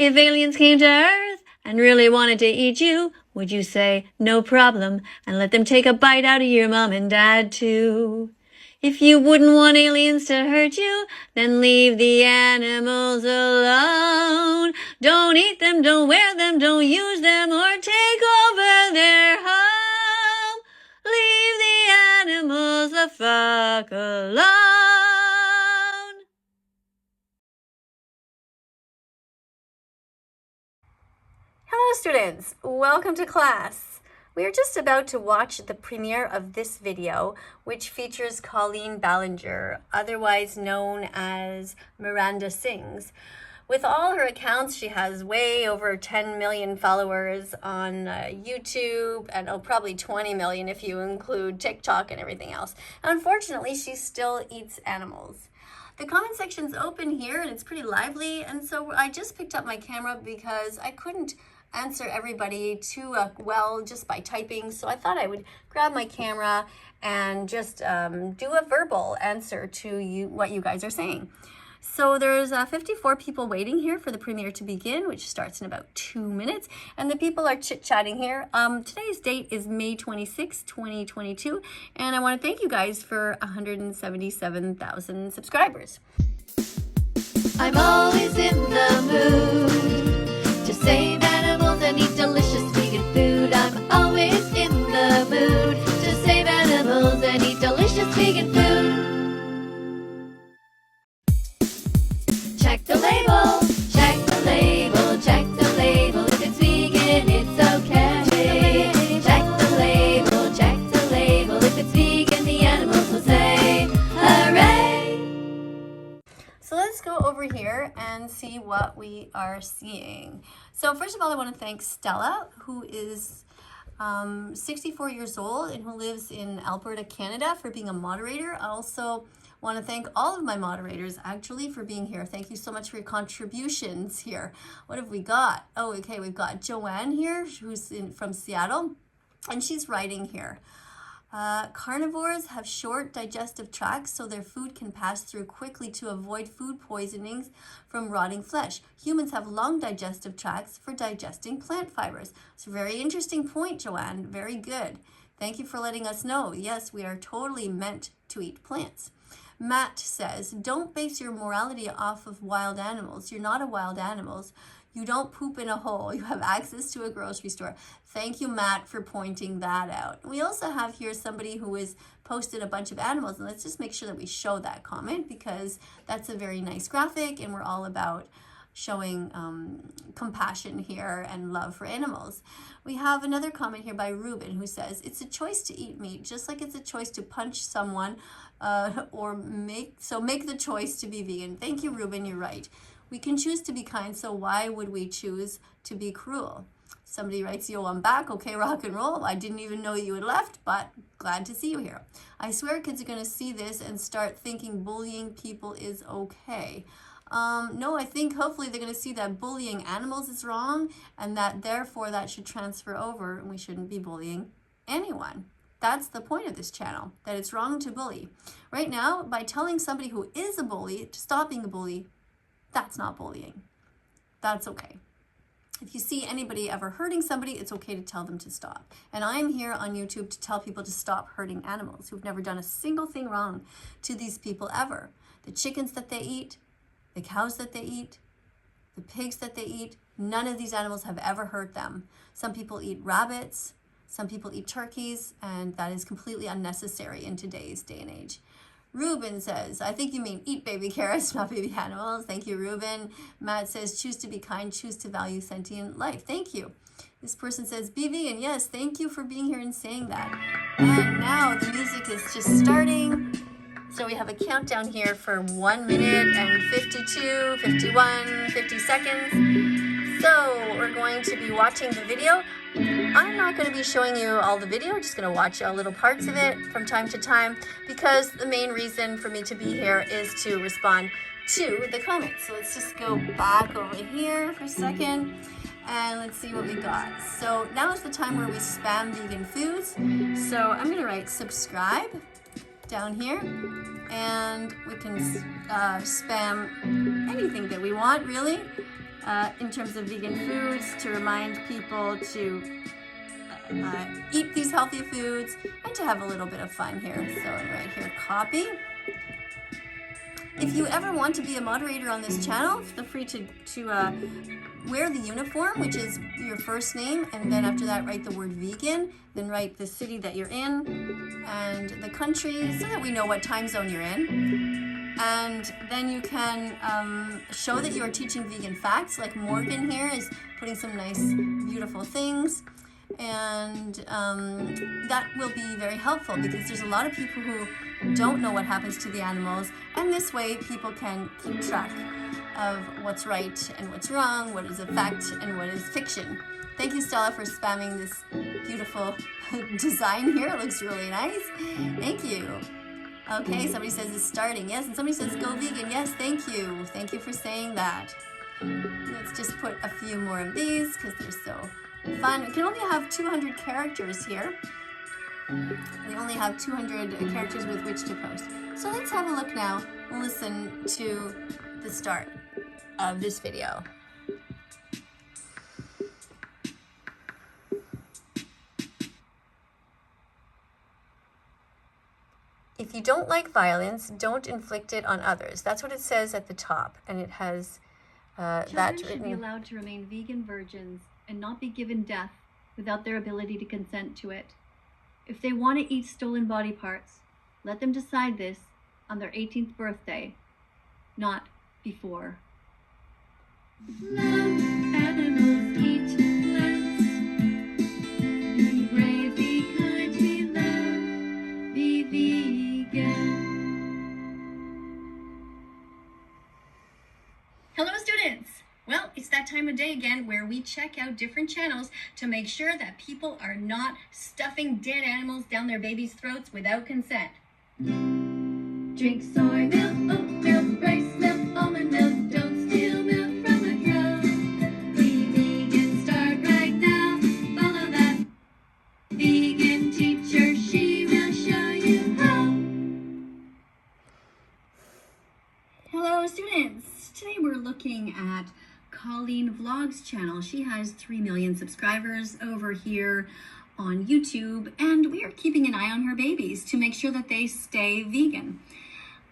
If aliens came to Earth and really wanted to eat you, would you say, no problem, and let them take a bite out of your mom and dad too? If you wouldn't want aliens to hurt you, then leave the animals alone. Don't eat them, don't wear them, don't use them, or take over their home. Leave the animals the fuck alone. Hello students, welcome to class. We are just about to watch the premiere of this video, which features Colleen Ballinger, otherwise known as Miranda Sings. With all her accounts, she has way over 10 million followers on YouTube, and probably 20 million if you include TikTok and everything else. Unfortunately, she still eats animals. The comment section's open here and it's pretty lively, and so I just picked up my camera because I couldn't answer everybody too well just by typing, so I thought I would grab my camera and just do a verbal answer to you, what you guys are saying. So there's 54 people waiting here for the premiere to begin, which starts in about 2 minutes, and the people are chit-chatting here. Today's date is May 26, 2022, and I want to thank you guys for 177,000 subscribers. I'm always in the mood to save animals and eat delicious vegan food. I'm always in the mood to save animals and eat delicious vegan food. Check the label, check the label, check the label. If it's vegan, it's okay. Check the label, check the label. If it's vegan, the animals will say, hooray! So let's go over here and see what we are seeing. So first of all, I want to thank Stella, who is 64 years old and who lives in Alberta, Canada, for being a moderator. I also want to thank all of my moderators actually for being here. Thank you so much for your contributions here. What have we got? Oh, okay, we've got Joanne here, who's from Seattle, and she's writing here. Carnivores have short digestive tracts, so their food can pass through quickly to avoid food poisonings from rotting flesh. Humans have long digestive tracts for digesting plant fibers. It's a very interesting point, Joanne. Very good. Thank you for letting us know. Yes, we are totally meant to eat plants. Matt says, don't base your morality off of wild animals. You're not a wild animal. You don't poop in a hole. You have access to a grocery store. Thank you, Matt, for pointing that out. We also have here somebody who has posted a bunch of animals, and let's just make sure that we show that comment because that's a very nice graphic, and we're all about showing compassion here and love for animals. We have another comment here by Ruben who says, it's a choice to eat meat, just like it's a choice to punch someone or make the choice to be vegan. Thank you, Ruben, you're right. We can choose to be kind, so why would we choose to be cruel? Somebody writes, yo, I'm back. Okay, rock and roll. I didn't even know you had left, but glad to see you here. I swear kids are going to see this and start thinking bullying people is okay. No, I think hopefully they're going to see that bullying animals is wrong and that therefore that should transfer over and we shouldn't be bullying anyone. That's the point of this channel, that it's wrong to bully. Right now, by telling somebody who is a bully to stop being a bully, that's not bullying. That's okay. If you see anybody ever hurting somebody, it's okay to tell them to stop. And I'm here on YouTube to tell people to stop hurting animals who've never done a single thing wrong to these people ever. The chickens that they eat, the cows that they eat, the pigs that they eat, none of these animals have ever hurt them. Some people eat rabbits, some people eat turkeys, and that is completely unnecessary in today's day and age. Ruben says, I think you mean eat baby carrots, not baby animals. Thank you, Ruben. Matt says, choose to be kind, choose to value sentient life. Thank you. This person says, be vegan. Yes, thank you for being here and saying that. And now the music is just starting. So we have a countdown here for 1 minute and 52, 51, 50 seconds. So we're going to be watching the video. I'm not going to be showing you all the video, just going to watch little parts of it from time to time because the main reason for me to be here is to respond to the comments. So let's just go back over here for a second and let's see what we got. So now is the time where we spam vegan foods. So I'm going to write subscribe down here and we can spam anything that we want really. in terms of vegan foods, to remind people to eat these healthy foods and to have a little bit of fun here. So right here, copy. If you ever want to be a moderator on this channel, feel free to wear the uniform, which is your first name, and then after that write the word vegan, then write the city that you're in and the country so that we know what time zone you're in. And then you can show that you are teaching vegan facts, like Morgan here is putting some nice, beautiful things. And that will be very helpful because there's a lot of people who don't know what happens to the animals, and this way people can keep track of what's right and what's wrong, what is a fact and what is fiction. Thank you, Stella, for spamming this beautiful design here. It looks really nice. Thank you. Okay, somebody says it's starting. Yes, and somebody says go vegan. Yes, thank you. Thank you for saying that. Let's just put a few more of these because they're so fun. We can only have 200 characters here. We only have 200 characters with which to post. So let's have a look now and listen to the start of this video. If you don't like violence, don't inflict it on others. That's what it says at the top, and it has that written. Children should be allowed to remain vegan virgins and not be given death without their ability to consent to it. If they want to eat stolen body parts, let them decide this on their 18th birthday, not before. Love animals, eat plants. Be brave, be kind, be loved, be vegan. Hello, students! Well, it's that time of day again where we check out different channels to make sure that people are not stuffing dead animals down their babies' throats without consent. Drink soy milk, oat milk, rice milk, almond milk, don't steal milk from a cow. Be vegan, start right now, follow that vegan teacher, she will show you how. Hello, students! Today we're looking at Colleen Vlogs channel. She has 3 million subscribers over here on YouTube, and we are keeping an eye on her babies to make sure that they stay vegan.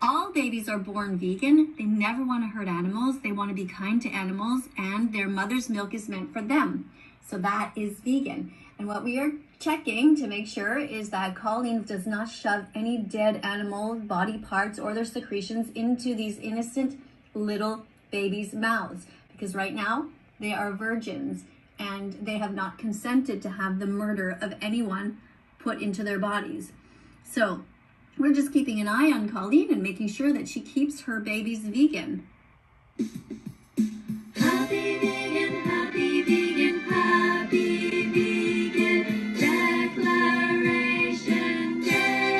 All babies are born vegan. They never want to hurt animals. They want to be kind to animals, and their mother's milk is meant for them. So that is vegan. And what we are checking to make sure is that Colleen does not shove any dead animal body parts or their secretions into these innocent little babies' mouths. Because right now they are virgins and they have not consented to have the murder of anyone put into their bodies. So we're just keeping an eye on Colleen and making sure that she keeps her babies vegan. Happy vegan, happy vegan, happy vegan Declaration Day.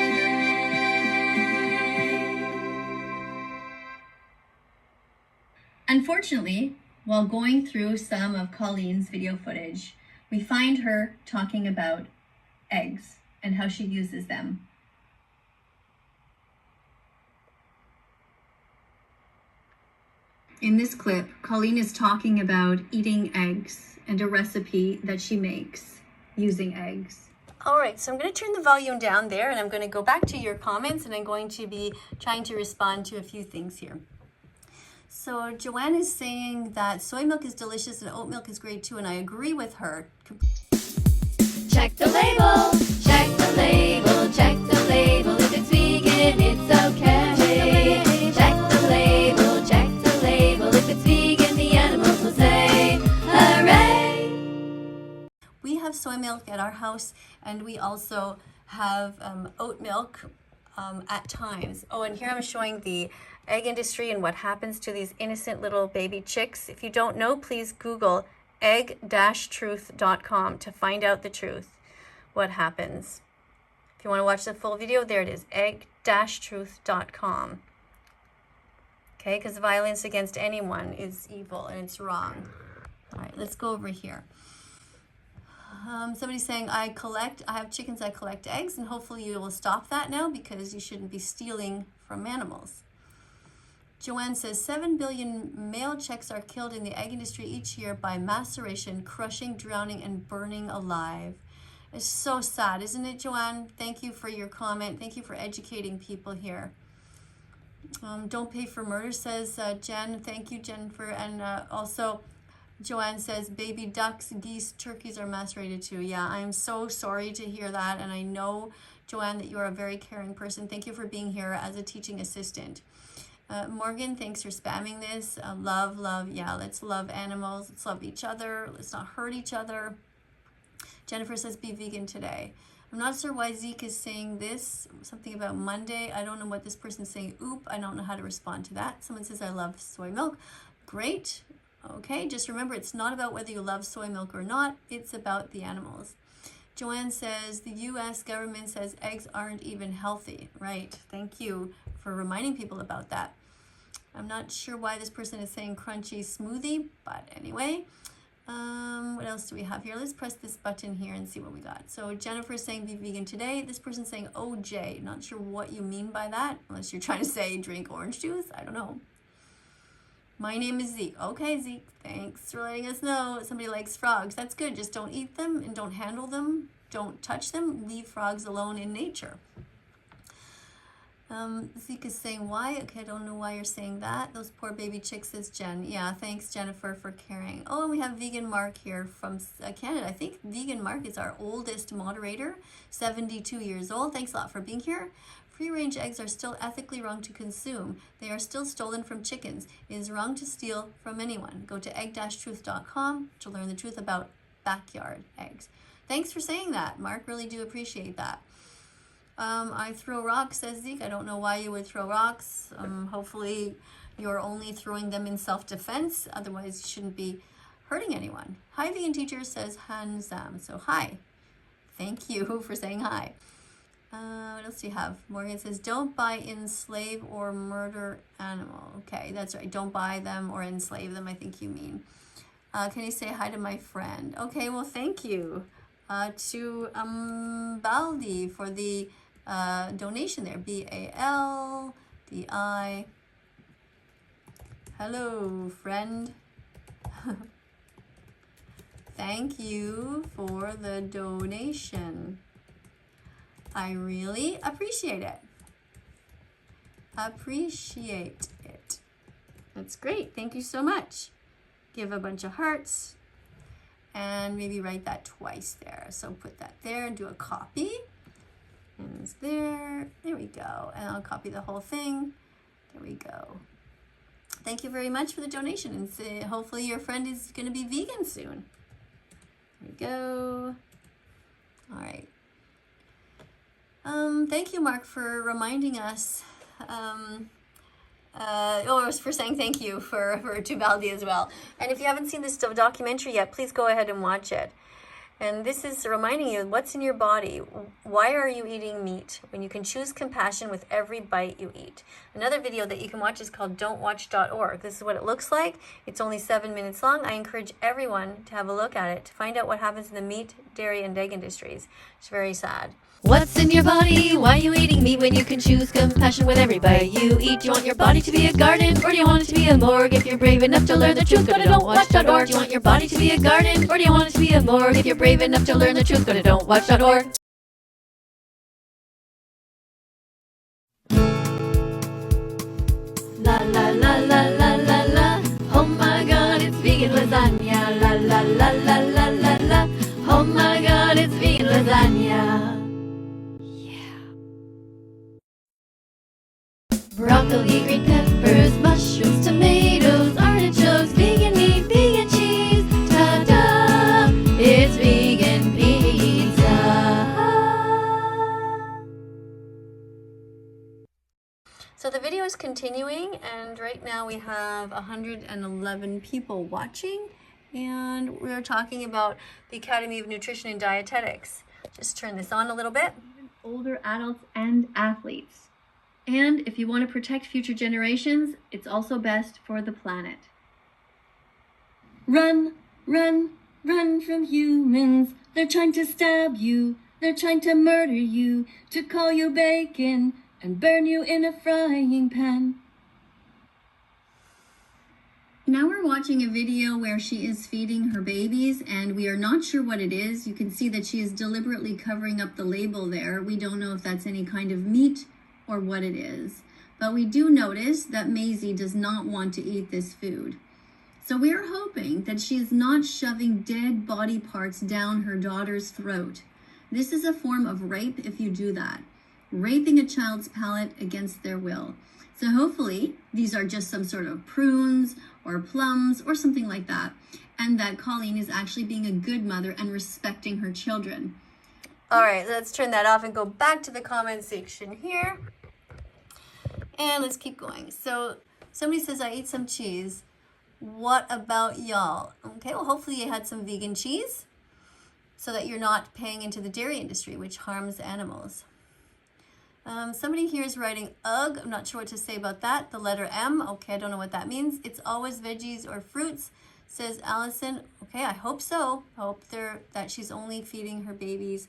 Unfortunately, while going through some of Colleen's video footage, we find her talking about eggs and how she uses them. In this clip, Colleen is talking about eating eggs and a recipe that she makes using eggs. All right, so I'm going to turn the volume down there, and I'm going to go back to your comments, and I'm going to be trying to respond to a few things here. So Joanne is saying that soy milk is delicious and oat milk is great too, and I agree with her. Check the label, check the label, check the label. If it's vegan, it's okay. Check the label, check the label. If it's vegan, the animals will say, hooray! We have soy milk at our house, and we also have oat milk at times. Oh, and here I'm showing the egg industry and what happens to these innocent little baby chicks. If you don't know, please Google egg-truth.com to find out the truth, what happens. If you want to watch the full video, there it is, egg-truth.com. Okay, because violence against anyone is evil and it's wrong. All right, let's go over here. Somebody's saying, I have chickens, I collect eggs, and hopefully you will stop that now because you shouldn't be stealing from animals. Joanne says 7 billion male chicks are killed in the egg industry each year by maceration, crushing, drowning, and burning alive. It's so sad, isn't it, Joanne? Thank you for your comment. Thank you for educating people here. Don't pay for murder, says Jen. Thank you, Jennifer. And also, Joanne says baby ducks, geese, turkeys are macerated too. Yeah, I'm so sorry to hear that. And I know, Joanne, that you are a very caring person. Thank you for being here as a teaching assistant. Morgan, thanks for spamming this. Love. Yeah, let's love animals. Let's love each other. Let's not hurt each other. Jennifer says be vegan today. I'm not sure why Zeke is saying this. Something about Monday. I don't know what this person's saying. Oop, I don't know how to respond to that. Someone says I love soy milk. Great. Okay, just remember it's not about whether you love soy milk or not. It's about the animals. Joanne says the U.S. government says eggs aren't even healthy. Right. Thank you for reminding people about that. I'm not sure why this person is saying crunchy smoothie, but anyway. What else do we have here? Let's press this button here and see what we got. So Jennifer's saying be vegan today. This person's saying OJ. Not sure what you mean by that, unless you're trying to say drink orange juice. I don't know. My name is Zeke. Okay, Zeke, thanks for letting us know. Somebody likes frogs. That's good. Just don't eat them and don't handle them. Don't touch them. Leave frogs alone in nature. Zeke is saying why? Okay, I don't know why you're saying that. Those poor baby chicks, says Jen. Yeah, thanks, Jennifer, for caring. Oh, and we have Vegan Mark here from Canada. I think Vegan Mark is our oldest moderator, 72 years old. Thanks a lot for being here. Free-range eggs are still ethically wrong to consume. They are still stolen from chickens. It is wrong to steal from anyone. Go to egg-truth.com to learn the truth about backyard eggs. Thanks for saying that, Mark. Really do appreciate that. I throw rocks, says Zeke. I don't know why you would throw rocks. Hopefully you're only throwing them in self-defense. Otherwise, you shouldn't be hurting anyone. Hi, vegan teacher, says Hanzam. So hi. Thank you for saying hi. What else do you have? Morgan says, don't buy, enslave, or murder animal. Okay, that's right. Don't buy them or enslave them, I think you mean. Can you say hi to my friend? Okay, well, thank you to Baldi for the donation there. B-A-L-D-I. Hello, friend. Thank you for the donation. I really appreciate it. Appreciate it. That's great. Thank you so much. Give a bunch of hearts and maybe write that twice there. So put that there and do a copy. And it's there. There we go. And I'll copy the whole thing. There we go. Thank you very much for the donation. And hopefully your friend is going to be vegan soon. There we go. All right. Thank you, Mark, for reminding us. For saying thank you for Tubaldi as well. And if you haven't seen this documentary yet, please go ahead and watch it. And this is reminding you what's in your body. Why are you eating meat when you can choose compassion with every bite you eat? Another video that you can watch is called don'twatch.org. This is what it looks like. It's only 7 minutes long. I encourage everyone to have a look at it to find out what happens in the meat, dairy, and egg industries. It's very sad. What's in your body? Why are you eating meat when you can choose compassion with every bite you eat? Do you want your body to be a garden, or do you want it to be a morgue? If you're brave enough to learn the truth, go to don'twatch.org. Do you want your body to be a garden, or do you want it to be a morgue? If you're brave enough to learn the truth, go to don'twatch.org. La la la la la la la. Oh my God, it's vegan lasagna. La la la la la la la. Oh my God, it's vegan lasagna. Broccoli, green peppers, mushrooms, tomatoes, artichokes, vegan meat, vegan cheese. Ta-da! It's vegan pizza. So the video is continuing, and right now we have 111 people watching, and we're talking about the Academy of Nutrition and Dietetics. Just turn this on a little bit. Older adults and athletes. And if you want to protect future generations, it's also best for the planet. Run, run, run from humans. They're trying to stab you. They're trying to murder you, to call you bacon and burn you in a frying pan. Now we're watching a video where she is feeding her babies, and we are not sure what it is. You can see that she is deliberately covering up the label there. We don't know if that's any kind of meat or what it is. But we do notice that Maisie does not want to eat this food. So we are hoping that she is not shoving dead body parts down her daughter's throat. This is a form of rape if you do that. Raping a child's palate against their will. So hopefully these are just some sort of prunes or plums or something like that, and that Colleen is actually being a good mother and respecting her children. All right, let's turn that off and go back to the comment section here. And let's keep going. So somebody says, I ate some cheese. What about y'all? Okay, well, hopefully you had some vegan cheese so that you're not paying into the dairy industry, which harms animals. Somebody here is writing, ugh, I'm not sure what to say about that. The letter M, okay, I don't know what that means. It's always veggies or fruits, says Allison. Okay, I hope so. I hope that she's only feeding her babies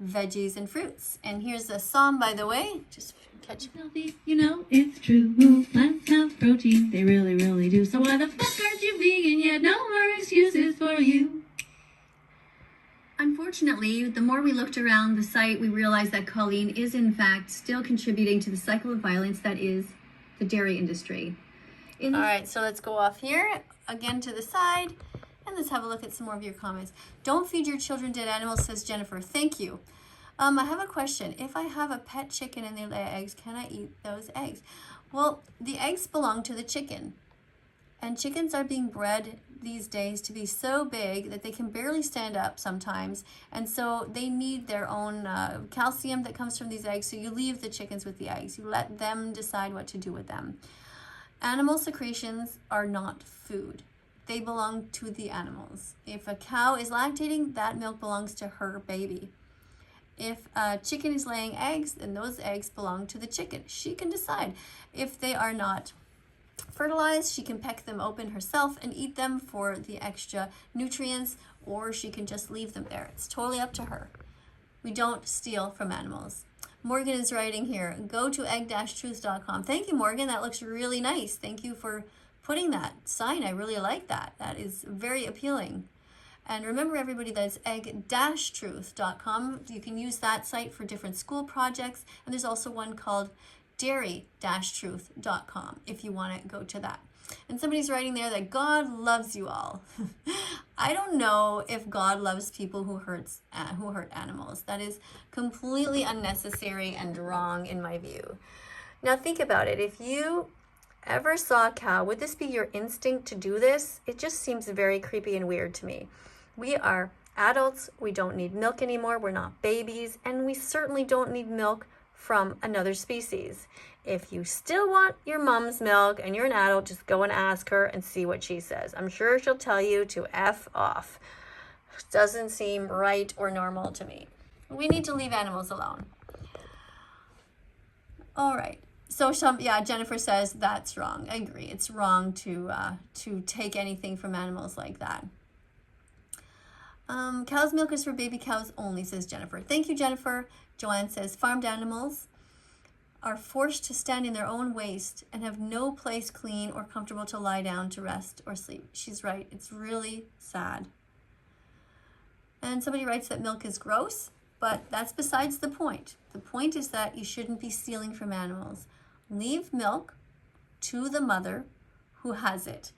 veggies and fruits. And here's a psalm, by the way. Just catch Healthy, you know, it's true. Plants have protein, they really, really do. So why the fuck aren't you vegan yet? No more excuses for you. Unfortunately, the more we looked around the site, we realized that Colleen is in fact still contributing to the cycle of violence that is the dairy industry. All right, so let's go off here again to the side, and let's have a look at some more of your comments. Don't feed your children dead animals, says Jennifer. Thank you. I have a question. If I have a pet chicken and they lay eggs, can I eat those eggs? Well, the eggs belong to the chicken, and chickens are being bred these days to be so big that they can barely stand up sometimes, and so they need their own calcium that comes from these eggs. So you leave the chickens with the eggs. You let them decide what to do with them. Animal secretions are not food. They belong to the animals. If a cow is lactating, that milk belongs to her baby. If a chicken is laying eggs, then those eggs belong to the chicken. She can decide. If they are not fertilized, she can peck them open herself and eat them for the extra nutrients, or she can just leave them there. It's totally up to her. We don't steal from animals. Morgan is writing here, go to egg-truth.com. Thank you, Morgan. That looks really nice. Thank you for putting that sign. I really like that. That is very appealing. And remember, everybody, that's egg-truth.com. You can use that site for different school projects. And there's also one called dairy-truth.com if you want to go to that. And somebody's writing there that God loves you all. I don't know if God loves people who hurt animals. That is completely unnecessary and wrong in my view. Now think about it. If you ever saw a cow, would this be your instinct to do this? It just seems very creepy and weird to me. We are adults. We don't need milk anymore. We're not babies. And we certainly don't need milk from another species. If you still want your mom's milk and you're an adult, just go and ask her and see what she says. I'm sure she'll tell you to F off. Doesn't seem right or normal to me. We need to leave animals alone. All right. So Jennifer says that's wrong. I agree. It's wrong to take anything from animals like that. Cow's milk is for baby cows only, says Jennifer. Thank you, Jennifer. Joanne says farmed animals are forced to stand in their own waste and have no place clean or comfortable to lie down to rest or sleep. She's right. It's really sad. And somebody writes that milk is gross, but that's besides the point. The point is that you shouldn't be stealing from animals. Leave milk to the mother who has it.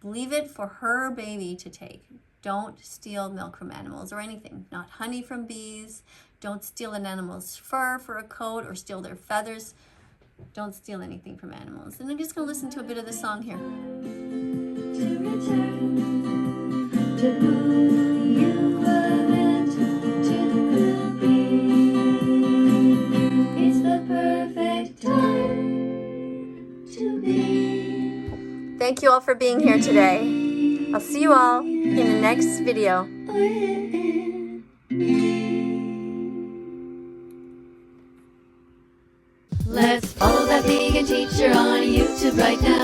Leave it for her baby to take. Don't steal milk from animals or anything. Not honey from bees. Don't steal an animal's fur for a coat or steal their feathers. Don't steal anything from animals. And I'm just going to listen to a bit of the song here. To return to who you were meant to be. It's the perfect time to be. Thank you all for being here today. I'll see you all in the next video. Let's follow that vegan teacher on YouTube right now.